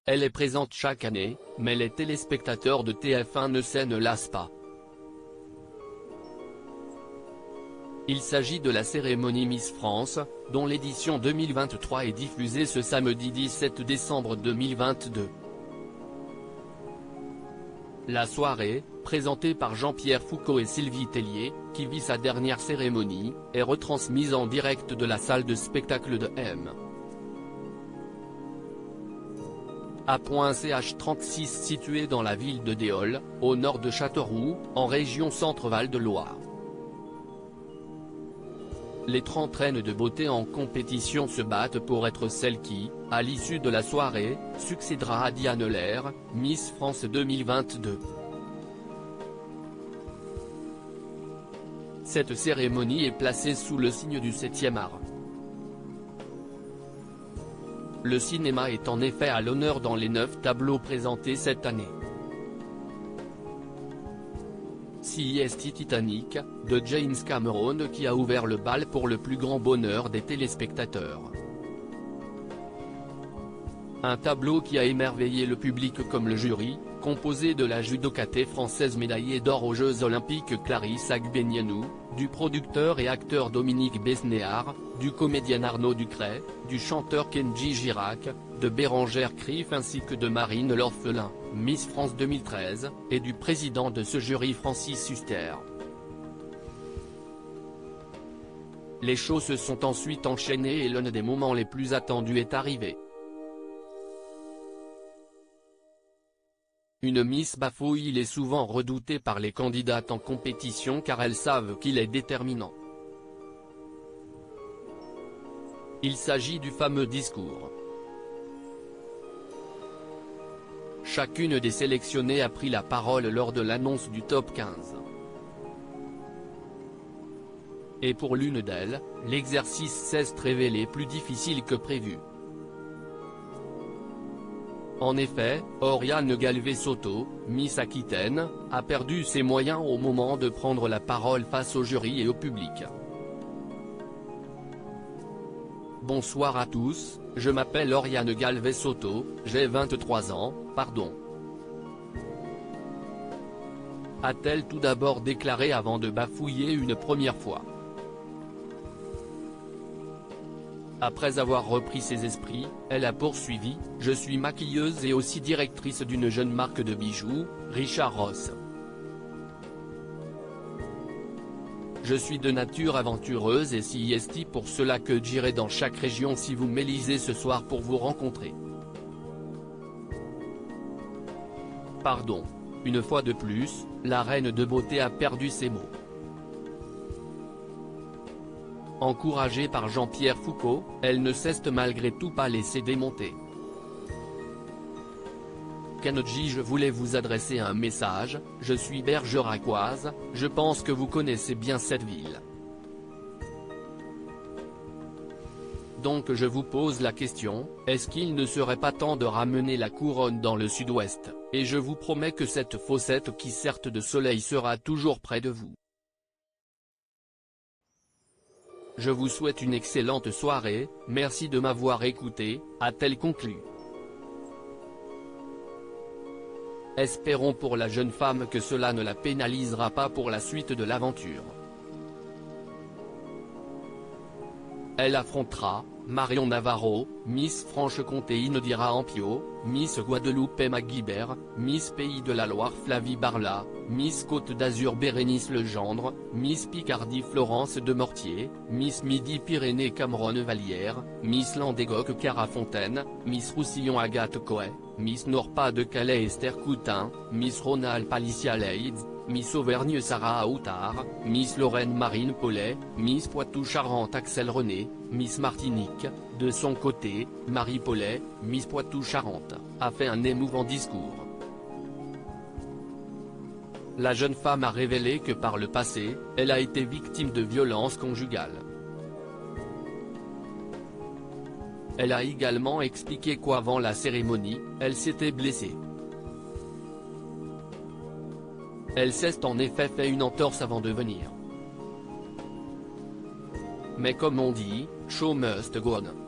Elle est présente chaque année, mais les téléspectateurs de TF1 ne s'en lassent pas. Il s'agit de la cérémonie Miss France, dont l'édition 2023 est diffusée ce samedi 17 décembre 2022. La soirée, présentée par Jean-Pierre Foucault et Sylvie Tellier, qui vit sa dernière cérémonie, est retransmise en direct de la salle de spectacle de M. A.ch 36 située dans la ville de Déol, au nord de Châteauroux, en région Centre-Val de Loire. Les 30 reines de beauté en compétition se battent pour être celle qui, à l'issue de la soirée, succédera à Diane Lair, Miss France 2022. Cette cérémonie est placée sous le signe du 7e art. Le cinéma est en effet à l'honneur dans les 9 tableaux présentés cette année. CIST Titanic, de James Cameron qui a ouvert le bal pour le plus grand bonheur des téléspectateurs. Un tableau qui a émerveillé le public comme le jury, composé de la judokate française médaillée d'or aux Jeux Olympiques Clarisse Agbenienou, du producteur et acteur Dominique Besnéard, du comédien Arnaud Ducret, du chanteur Kenji Girac, de Bérangère Krief ainsi que de Marine L'Orphelin, Miss France 2013, et du président de ce jury Francis Huster. Les shows se sont ensuite enchaînés et l'un des moments les plus attendus est arrivé. Une Miss bafouille. Il est souvent redouté par les candidates en compétition car elles savent qu'il est déterminant. Il s'agit du fameux discours. Chacune des sélectionnées a pris la parole lors de l'annonce du top 15. Et pour l'une d'elles, l'exercice s'est révélé plus difficile que prévu. En effet, Oriane Galvez-Soto, Miss Aquitaine, a perdu ses moyens au moment de prendre la parole face au jury et au public. Bonsoir à tous, je m'appelle Oriane Galvez-Soto, j'ai 23 ans, pardon. A-t-elle tout d'abord déclaré avant de bafouiller une première fois. Après avoir repris ses esprits, elle a poursuivi, « Je suis maquilleuse et aussi directrice d'une jeune marque de bijoux, Richard Ross. Je suis de nature aventureuse et CIST pour cela que j'irai dans chaque région si vous m'élisez ce soir pour vous rencontrer. » Pardon. Une fois de plus, la reine de beauté a perdu ses mots. Encouragée par Jean-Pierre Foucault, elle ne cesse malgré tout pas laisser démonter. Kanji, je voulais vous adresser un message, je suis bergeracoise, je pense que vous connaissez bien cette ville. Donc je vous pose la question, est-ce qu'il ne serait pas temps de ramener la couronne dans le sud-ouest, et je vous promets que cette fossette qui certes de soleil sera toujours près de vous. Je vous souhaite une excellente soirée, merci de m'avoir écouté, a-t-elle conclu. Espérons pour la jeune femme que cela ne la pénalisera pas pour la suite de l'aventure. Elle affrontera, Marion Navarro, Miss Franche-Comté Inodira Ampio, Miss Guadeloupe Emma Guibert, Miss Pays de la Loire Flavie Barla, Miss Côte d'Azur Bérénice Legendre, Miss Picardie Florence Demortier, Miss Midi-Pyrénées Cameron Vallière, Miss Landégoc Cara Fontaine, Miss Roussillon Agathe Coët, Miss Nord-Pas-de-Calais Esther Coutin, Miss Rhône-Alpes Alicia Leids, Miss Auvergne Sarah Aoutard, Miss Lorraine Marine Paulet, Miss Poitou-Charentes Axel René, Miss Martinique, de son côté, Marie Paulet, Miss Poitou-Charentes, a fait un émouvant discours. La jeune femme a révélé que par le passé, elle a été victime de violences conjugales. Elle a également expliqué qu'avant la cérémonie, elle s'était blessée. Elle s'est en effet fait une entorse avant de venir. Mais comme on dit, show must go on.